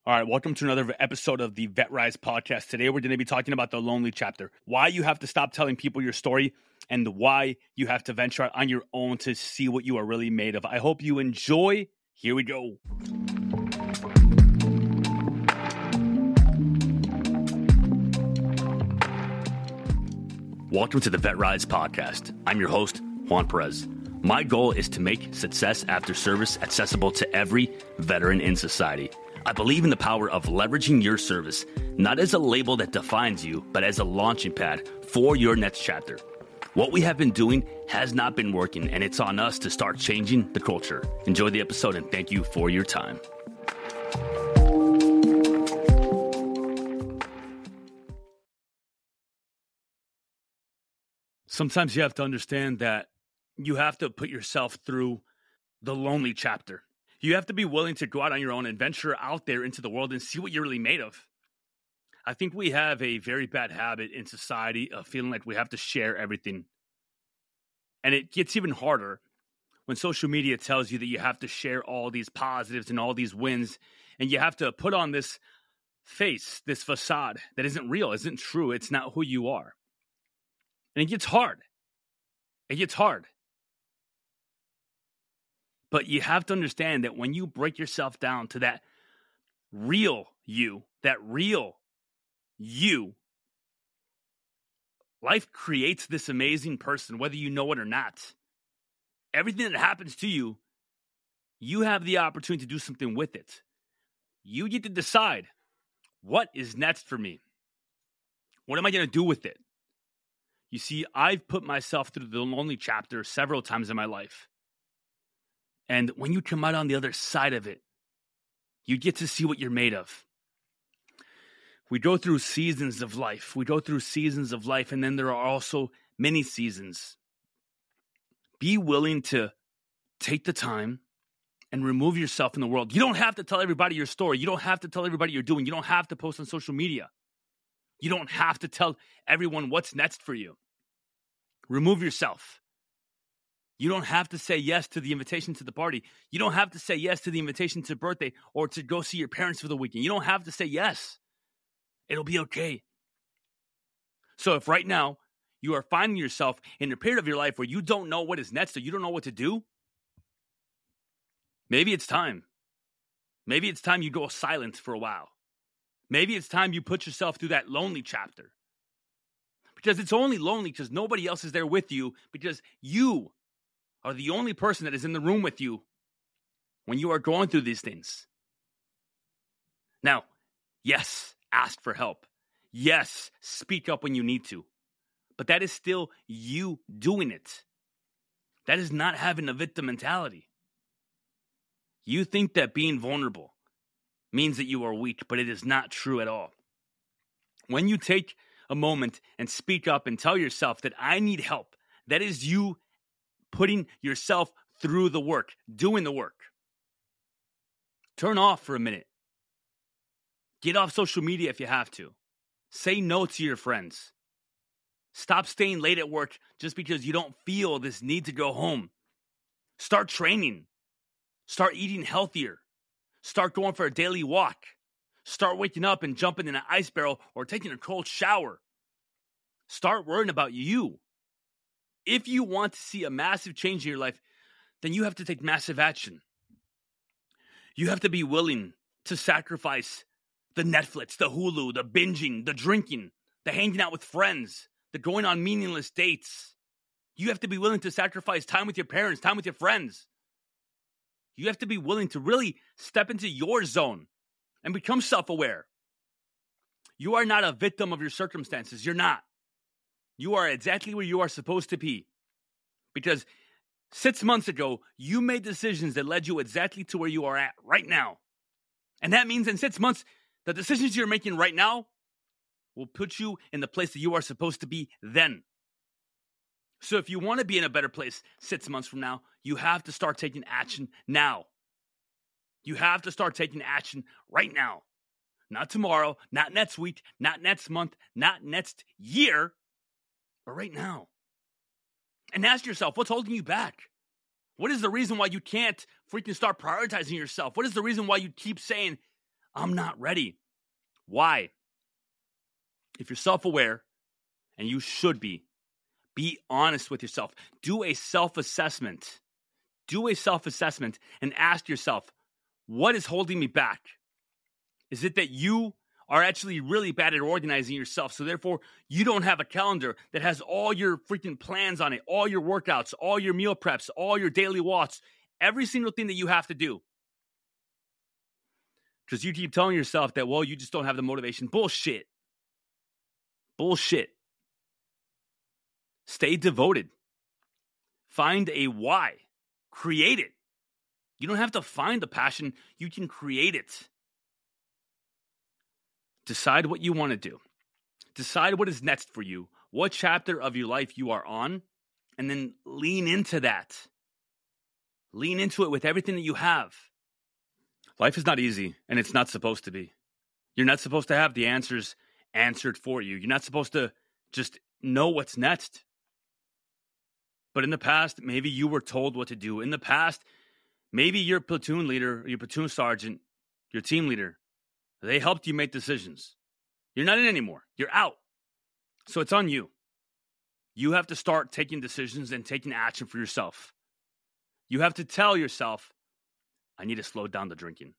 All right, welcome to another episode of the VetRise Podcast. Today we're going to be talking about the lonely chapter, why you have to stop telling people your story, and why you have to venture out on your own to see what you are really made of. I hope you enjoy. Here we go. Welcome to the VetRise Podcast. I'm your host, Juan Perez. My goal is to make success after service accessible to every veteran in society. I believe in the power of leveraging your service, not as a label that defines you, but as a launching pad for your next chapter. What we have been doing has not been working, and it's on us to start changing the culture. Enjoy the episode, and thank you for your time. Sometimes you have to understand that you have to put yourself through the lonely chapter. You have to be willing to go out on your own and venture out there into the world and see what you're really made of. I think we have a very bad habit in society of feeling like we have to share everything. And it gets even harder when social media tells you that you have to share all these positives and all these wins, and you have to put on this face, this facade that isn't real, isn't true. It's not who you are. And it gets hard. It gets hard. But you have to understand that when you break yourself down to that real you, life creates this amazing person, whether you know it or not. Everything that happens to you, you have the opportunity to do something with it. You get to decide, what is next for me? What am I going to do with it? You see, I've put myself through the lonely chapter several times in my life. And when you come out on the other side of it, you get to see what you're made of. We go through seasons of life. And then there are also many seasons. Be willing to take the time and remove yourself in the world. You don't have to tell everybody your story. You don't have to tell everybody you're doing. You don't have to post on social media. You don't have to tell everyone what's next for you. Remove yourself. You don't have to say yes to the invitation to the party. You don't have to say yes to the invitation to birthday or to go see your parents for the weekend. You don't have to say yes. It'll be okay. So if right now you are finding yourself in a period of your life where you don't know what is next or you don't know what to do, maybe it's time. Maybe it's time you go silent for a while. Maybe it's time you put yourself through that lonely chapter. Because it's only lonely because nobody else is there with you, because you are the only person that is in the room with you when you are going through these things. Now, yes, ask for help. Yes, speak up when you need to. But that is still you doing it. That is not having a victim mentality. You think that being vulnerable means that you are weak, but it is not true at all. When you take a moment and speak up and tell yourself that I need help, that is you putting yourself through the work, doing the work. Turn off for a minute. Get off social media if you have to. Say no to your friends. Stop staying late at work just because you don't feel this need to go home. Start training. Start eating healthier. Start going for a daily walk. Start waking up and jumping in an ice barrel or taking a cold shower. Start worrying about you. If you want to see a massive change in your life, then you have to take massive action. You have to be willing to sacrifice the Netflix, the Hulu, the binging, the drinking, the hanging out with friends, the going on meaningless dates. You have to be willing to sacrifice time with your parents, time with your friends. You have to be willing to really step into your zone and become self-aware. You are not a victim of your circumstances. You're not. You are exactly where you are supposed to be. Because 6 months ago, you made decisions that led you exactly to where you are at right now. And that means in 6 months, the decisions you're making right now will put you in the place that you are supposed to be then. So if you want to be in a better place 6 months from now, you have to start taking action now. You have to start taking action right now. Not tomorrow, not next week, not next month, not next year, but right now. And ask yourself, what's holding you back? What is the reason why you can't freaking start prioritizing yourself? What is the reason why you keep saying, I'm not ready. Why? If you're self-aware, and you should be honest with yourself. Do a self-assessment. Do a self-assessment and ask yourself, what is holding me back? Is it that you are actually really bad at organizing yourself, so therefore you don't have a calendar that has all your freaking plans on it, all your workouts, all your meal preps, all your daily walks, every single thing that you have to do? Because you keep telling yourself that, well, you just don't have the motivation. Bullshit. Bullshit. Stay devoted. Find a why. Create it. You don't have to find the passion. You can create it. Decide what you want to do. Decide what is next for you, what chapter of your life you are on, and then lean into that. Lean into it with everything that you have. Life is not easy, and it's not supposed to be. You're not supposed to have the answers answered for you. You're not supposed to just know what's next. But in the past, maybe you were told what to do. In the past, maybe your platoon leader, your platoon sergeant, your team leader, they helped you make decisions. You're not in anymore. You're out. So it's on you. You have to start taking decisions and taking action for yourself. You have to tell yourself, I need to slow down the drinking.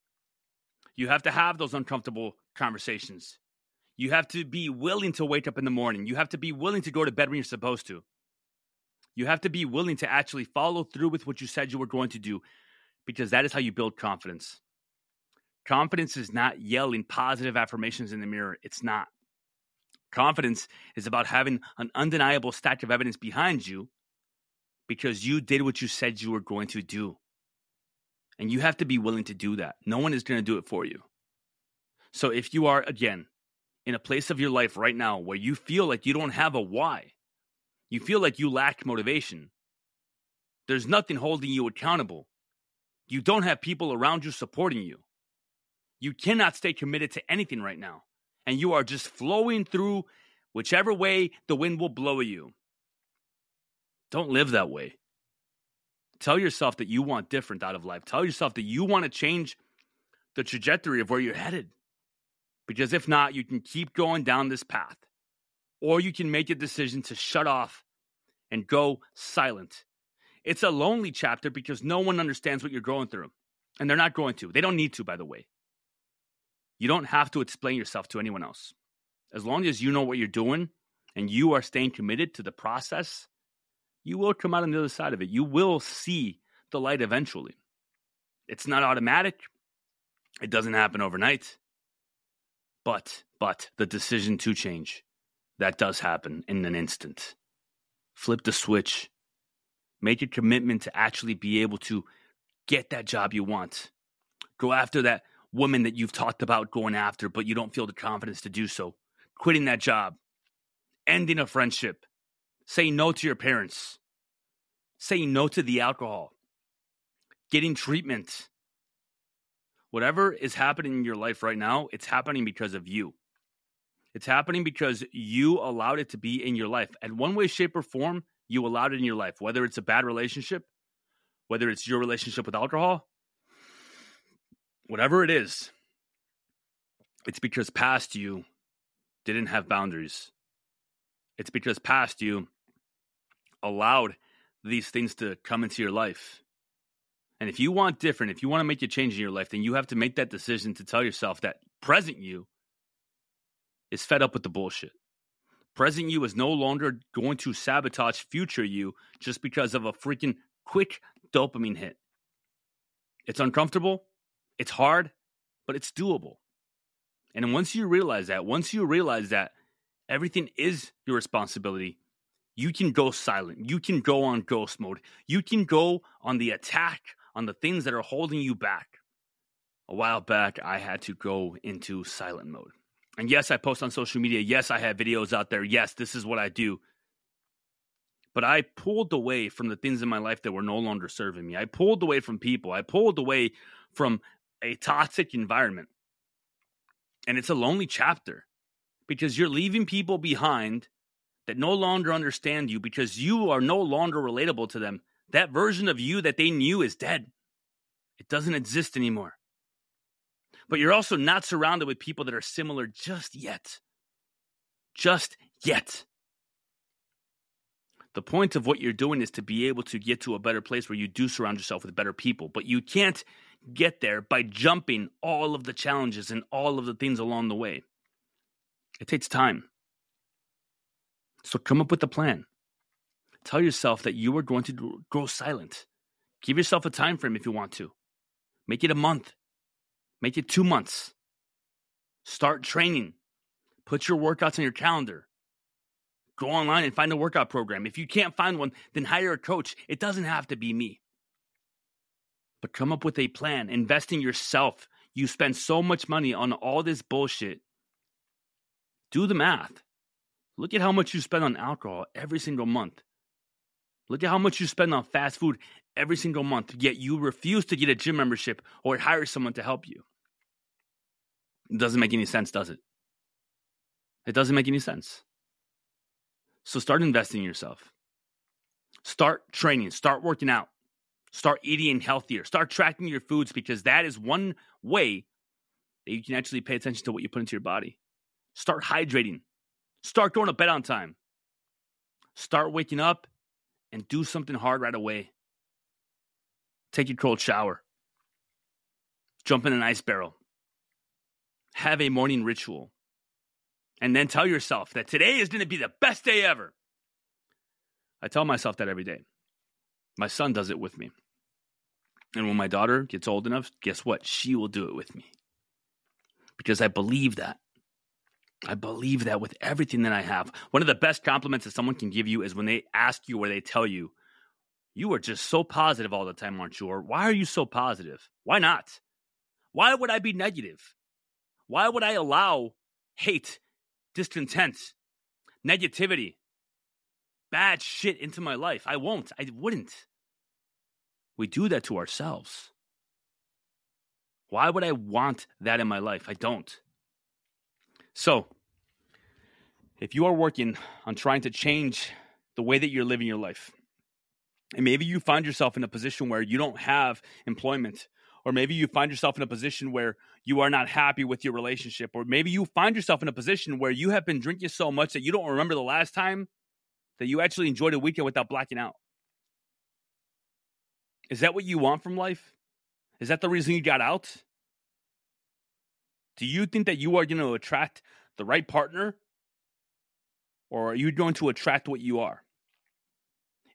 You have to have those uncomfortable conversations. You have to be willing to wake up in the morning. You have to be willing to go to bed when you're supposed to. You have to be willing to actually follow through with what you said you were going to do, because that is how you build confidence. Confidence is not yelling positive affirmations in the mirror. It's not. Confidence is about having an undeniable stack of evidence behind you because you did what you said you were going to do. And you have to be willing to do that. No one is going to do it for you. So if you are, again, in a place of your life right now where you feel like you don't have a why, you feel like you lack motivation, there's nothing holding you accountable. You don't have people around you supporting you. You cannot stay committed to anything right now. And you are just flowing through whichever way the wind will blow you. Don't live that way. Tell yourself that you want different out of life. Tell yourself that you want to change the trajectory of where you're headed. Because if not, you can keep going down this path. Or you can make a decision to shut off and go silent. It's a lonely chapter because no one understands what you're going through. And they're not going to. They don't need to, by the way. You don't have to explain yourself to anyone else. As long as you know what you're doing and you are staying committed to the process, you will come out on the other side of it. You will see the light eventually. It's not automatic. It doesn't happen overnight. But the decision to change, that does happen in an instant. Flip the switch. Make a commitment to actually be able to get that job you want. Go after that woman that you've talked about going after, but you don't feel the confidence to do so. Quitting that job. Ending a friendship. Saying no to your parents. Saying no to the alcohol. Getting treatment. Whatever is happening in your life right now, it's happening because of you. It's happening because you allowed it to be in your life. In one way, shape, or form, you allowed it in your life. Whether it's a bad relationship, whether it's your relationship with alcohol, whatever it is, it's because past you didn't have boundaries. It's because past you allowed these things to come into your life. And if you want different, if you want to make a change in your life, then you have to make that decision to tell yourself that present you is fed up with the bullshit. Present you is no longer going to sabotage future you just because of a freaking quick dopamine hit. It's uncomfortable, it's hard, but it's doable. And once you realize that everything is your responsibility, you can go silent. You can go on ghost mode. You can go on the attack on the things that are holding you back. A while back, I had to go into silent mode. And yes, I post on social media. Yes, I have videos out there. Yes, this is what I do. But I pulled away from the things in my life that were no longer serving me. I pulled away from people. I pulled away from a toxic environment. And it's a lonely chapter because you're leaving people behind that no longer understand you because you are no longer relatable to them. That version of you that they knew is dead. It doesn't exist anymore. But you're also not surrounded with people that are similar just yet. Just yet. The point of what you're doing is to be able to get to a better place where you do surround yourself with better people. But you can't get there by jumping all of the challenges and all of the things along the way. It takes time. So come up with a plan. Tell yourself that you are going to grow silent. Give yourself a time frame if you want to. Make it a month. Make it 2 months. Start training. Put your workouts on your calendar. Go online and find a workout program. If you can't find one, then hire a coach. It doesn't have to be me. But come up with a plan. Invest in yourself. You spend so much money on all this bullshit. Do the math. Look at how much you spend on alcohol every single month. Look at how much you spend on fast food every single month, yet you refuse to get a gym membership or hire someone to help you. It doesn't make any sense, does it? It doesn't make any sense. So start investing in yourself. Start training. Start working out. Start eating healthier. Start tracking your foods, because that is one way that you can actually pay attention to what you put into your body. Start hydrating. Start going to bed on time. Start waking up and do something hard right away. Take a cold shower. Jump in an ice barrel. Have a morning ritual. And then tell yourself that today is going to be the best day ever. I tell myself that every day. My son does it with me. And when my daughter gets old enough, guess what? She will do it with me. Because I believe that. I believe that with everything that I have. One of the best compliments that someone can give you is when they ask you or they tell you, you are just so positive all the time, aren't you? Or why are you so positive? Why not? Why would I be negative? Why would I allow hate, discontent, negativity, bad shit into my life? I won't. I wouldn't. We do that to ourselves. Why would I want that in my life? I don't. So, if you are working on trying to change the way that you're living your life, and maybe you find yourself in a position where you don't have employment, or maybe you find yourself in a position where you are not happy with your relationship, or maybe you find yourself in a position where you have been drinking so much that you don't remember the last time that you actually enjoyed a weekend without blacking out. Is that what you want from life? Is that the reason you got out? Do you think that you are going to attract the right partner? Or are you going to attract what you are?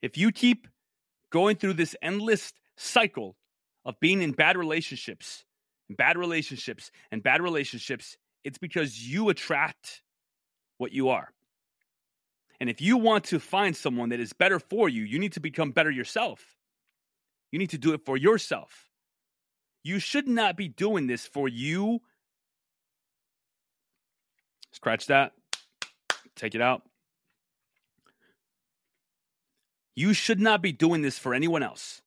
If you keep going through this endless cycle of being in bad relationships, and bad relationships, and bad relationships, it's because you attract what you are. And if you want to find someone that is better for you, you need to become better yourself. You need to do it for yourself. You should not be doing this for you. Scratch that. Take it out. You should not be doing this for anyone else.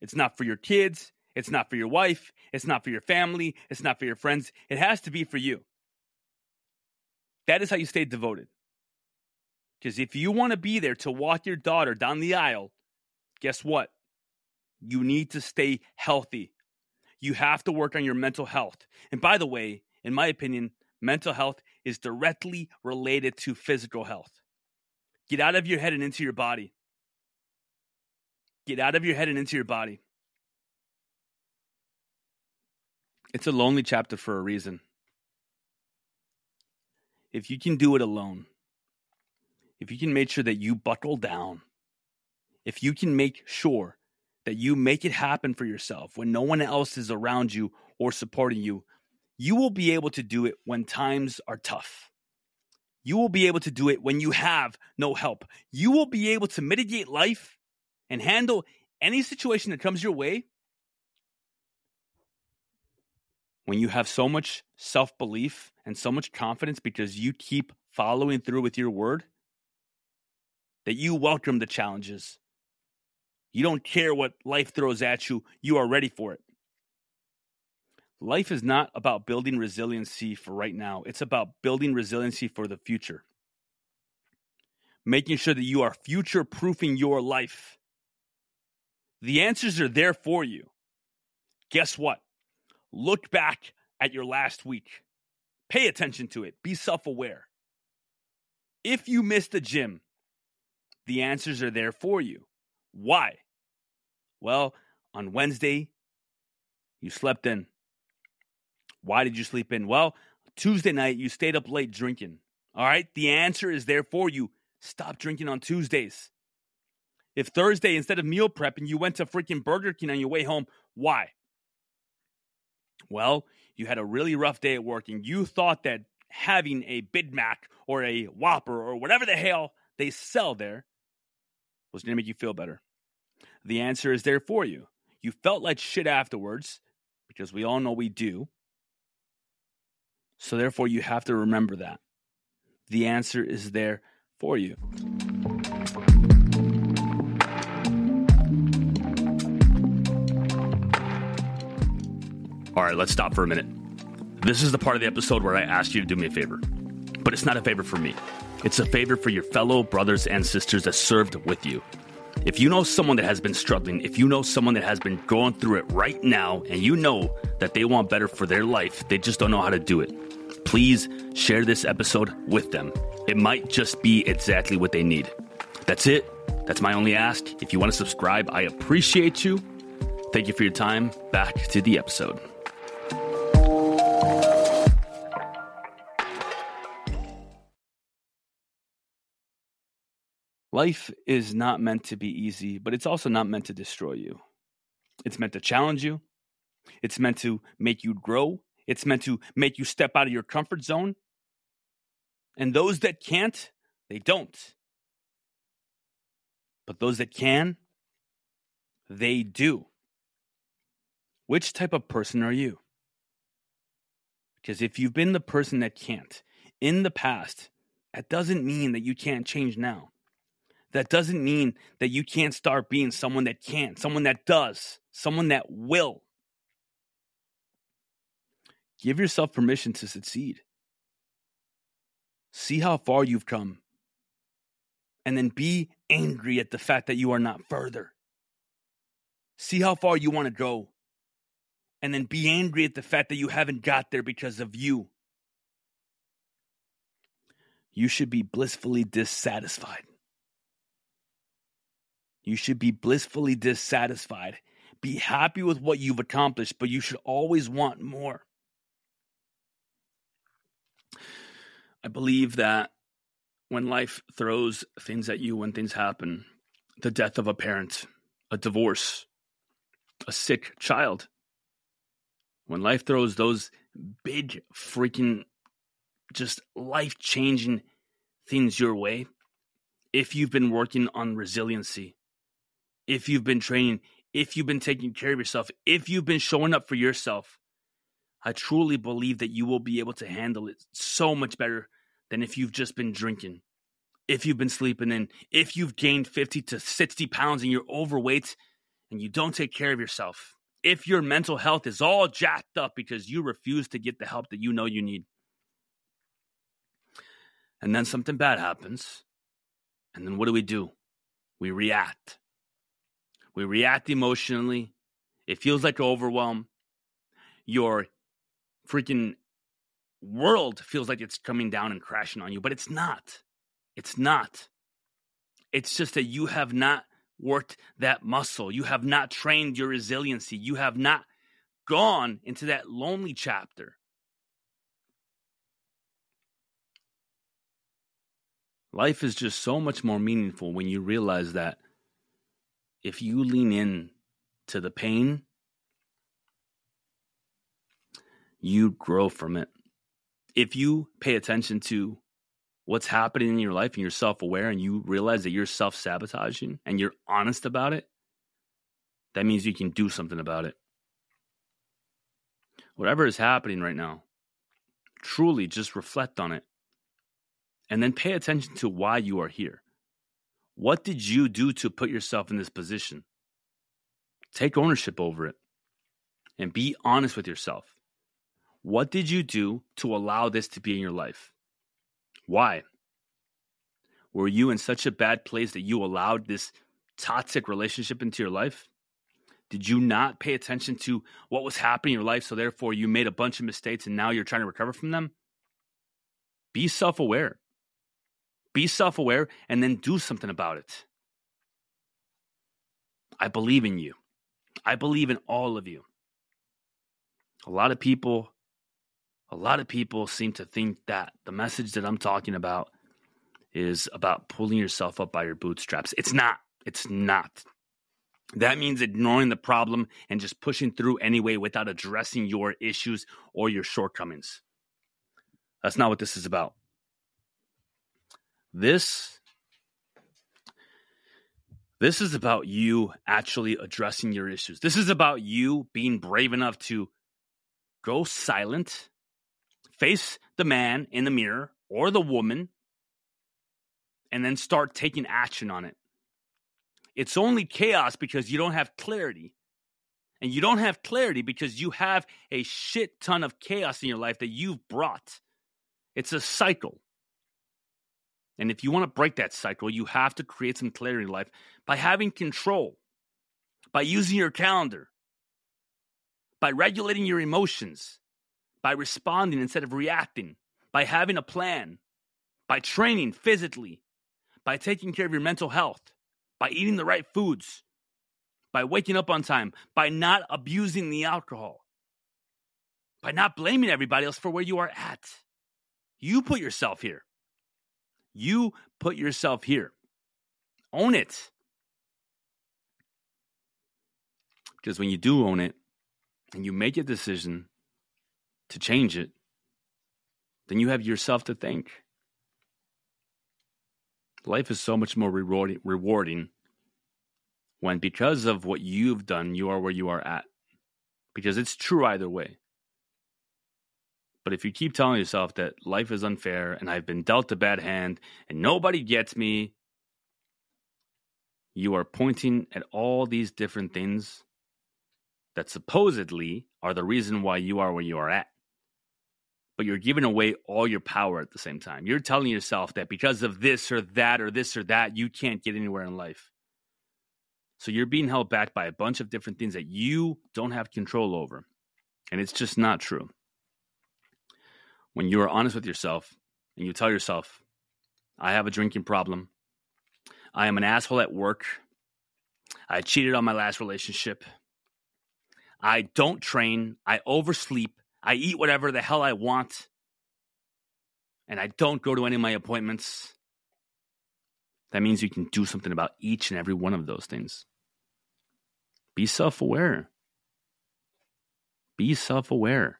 It's not for your kids. It's not for your wife. It's not for your family. It's not for your friends. It has to be for you. That is how you stay devoted. Because if you want to be there to walk your daughter down the aisle, guess what? You need to stay healthy. You have to work on your mental health. And by the way, in my opinion, mental health is directly related to physical health. Get out of your head and into your body. Get out of your head and into your body. It's a lonely chapter for a reason. If you can do it alone, if you can make sure that you buckle down, if you can make sure that you make it happen for yourself when no one else is around you or supporting you, you will be able to do it when times are tough. You will be able to do it when you have no help. You will be able to mitigate life and handle any situation that comes your way when you have so much self-belief and so much confidence because you keep following through with your word that you welcome the challenges. You don't care what life throws at you. You are ready for it. Life is not about building resiliency for right now. It's about building resiliency for the future. Making sure that you are future-proofing your life. The answers are there for you. Guess what? Look back at your last week. Pay attention to it. Be self-aware. If you missed the gym, the answers are there for you. Why? Well, on Wednesday, you slept in. Why did you sleep in? Well, Tuesday night, you stayed up late drinking. All right? The answer is there for you. Stop drinking on Tuesdays. If Thursday, instead of meal prepping, you went to freaking Burger King on your way home, why? Well, you had a really rough day at work and you thought that having a Big Mac or a Whopper or whatever the hell they sell there was going to make you feel better. The answer is there for you. You felt like shit afterwards, because we all know we do. So therefore, you have to remember that. The answer is there for you. All right, let's stop for a minute. This is the part of the episode where I ask you to do me a favor. But it's not a favor for me. It's a favor for your fellow brothers and sisters that served with you. If you know someone that has been struggling, if you know someone that has been going through it right now, and you know that they want better for their life, they just don't know how to do it, please share this episode with them. It might just be exactly what they need. That's it. That's my only ask. If you want to subscribe, I appreciate you. Thank you for your time. Back to the episode. Life is not meant to be easy, but it's also not meant to destroy you. It's meant to challenge you. It's meant to make you grow. It's meant to make you step out of your comfort zone. And those that can't, they don't. But those that can, they do. Which type of person are you? Because if you've been the person that can't in the past, that doesn't mean that you can't change now. That doesn't mean that you can't start being someone that can, someone that does, someone that will. Give yourself permission to succeed. See how far you've come. And then be angry at the fact that you are not further. See how far you want to go. And then be angry at the fact that you haven't got there because of you. You should be blissfully dissatisfied. You should be blissfully dissatisfied. Be happy with what you've accomplished, but you should always want more. I believe that when life throws things at you, when things happen, the death of a parent, a divorce, a sick child, when life throws those big freaking just life-changing things your way, if you've been working on resiliency, if you've been training, if you've been taking care of yourself, if you've been showing up for yourself, I truly believe that you will be able to handle it so much better than if you've just been drinking, if you've been sleeping in, if you've gained 50 to 60 pounds and you're overweight and you don't take care of yourself, if your mental health is all jacked up because you refuse to get the help that you know you need. And then something bad happens. And then what do? We react. We react emotionally. It feels like overwhelm. Your freaking world feels like it's coming down and crashing on you, but it's not. It's not. It's just that you have not worked that muscle. You have not trained your resiliency. You have not gone into that lonely chapter. Life is just so much more meaningful when you realize that if you lean in to the pain, you grow from it. If you pay attention to what's happening in your life and you're self-aware and you realize that you're self-sabotaging and you're honest about it, that means you can do something about it. Whatever is happening right now, truly just reflect on it. And then pay attention to why you are here. What did you do to put yourself in this position? Take ownership over it. And be honest with yourself. What did you do to allow this to be in your life? Why? Were you in such a bad place that you allowed this toxic relationship into your life? Did you not pay attention to what was happening in your life, so therefore you made a bunch of mistakes and now you're trying to recover from them? Be self-aware. Be self-aware and then do something about it. I believe in you. I believe in all of you. A lot of people seem to think that the message that I'm talking about is about pulling yourself up by your bootstraps. It's not. It's not. That means ignoring the problem and just pushing through anyway without addressing your issues or your shortcomings. That's not what this is about. This is about you actually addressing your issues. This is about you being brave enough to go silent, face the man in the mirror or the woman, and then start taking action on it. It's only chaos because you don't have clarity. And you don't have clarity because you have a shit ton of chaos in your life that you've brought. It's a cycle. And if you want to break that cycle, you have to create some clarity in life by having control, by using your calendar, by regulating your emotions, by responding instead of reacting, by having a plan, by training physically, by taking care of your mental health, by eating the right foods, by waking up on time, by not abusing the alcohol, by not blaming everybody else for where you are at. You put yourself here. You put yourself here. Own it. Because when you do own it and you make a decision to change it, then you have yourself to thank. Life is so much more rewarding when, because of what you've done, you are where you are at. Because it's true either way. But if you keep telling yourself that life is unfair and I've been dealt a bad hand and nobody gets me, you are pointing at all these different things that supposedly are the reason why you are where you are at. But you're giving away all your power at the same time. You're telling yourself that because of this or that, you can't get anywhere in life. So you're being held back by a bunch of different things that you don't have control over. And it's just not true. When you are honest with yourself and you tell yourself, I have a drinking problem. I am an asshole at work. I cheated on my last relationship. I don't train. I oversleep. I eat whatever the hell I want. And I don't go to any of my appointments. That means you can do something about each and every one of those things. Be self-aware. Be self-aware.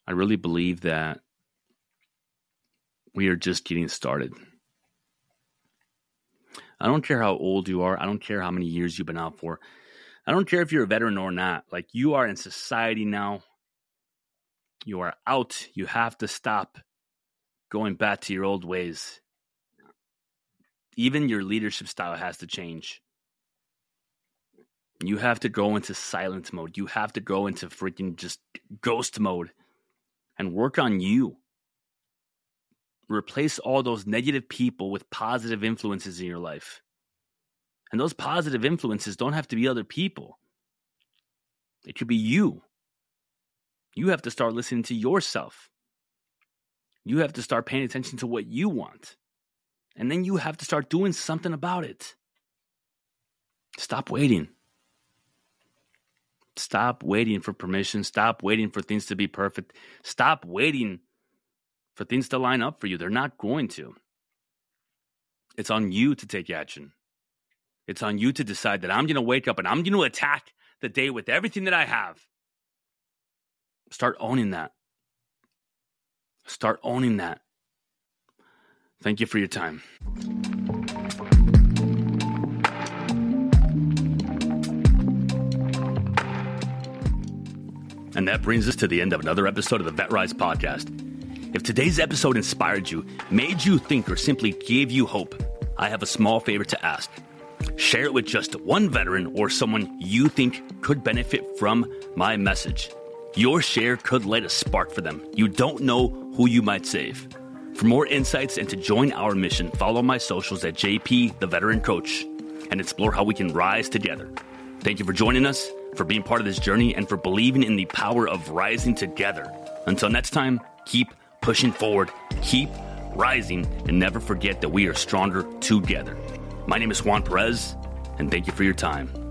I really believe that we are just getting started. I don't care how old you are. I don't care how many years you've been out for. I don't care if you're a veteran or not. Like, you are in society now. You are out. You have to stop going back to your old ways. Even your leadership style has to change. You have to go into silent mode. You have to go into freaking just ghost mode and work on you. Replace all those negative people with positive influences in your life. And those positive influences don't have to be other people. It could be you. You have to start listening to yourself. You have to start paying attention to what you want. And then you have to start doing something about it. Stop waiting. Stop waiting for permission. Stop waiting for things to be perfect. Stop waiting for things to line up for you. They're not going to. It's on you to take action. It's on you to decide that I'm going to wake up and I'm going to attack the day with everything that I have. Start owning that. Start owning that. Thank you for your time. And that brings us to the end of another episode of the VetRise Podcast. If today's episode inspired you, made you think, or simply gave you hope, I have a small favor to ask. Share it with just one veteran or someone you think could benefit from my message. Your share could light a spark for them. You don't know who you might save. For more insights and to join our mission, follow my socials at JP, the Veteran Coach. and explore how we can rise together. Thank you for joining us, for being part of this journey, and for believing in the power of rising together. Until next time, keep pushing forward, keep rising, and never forget that we are stronger together. My name is Juan Perez, and thank you for your time.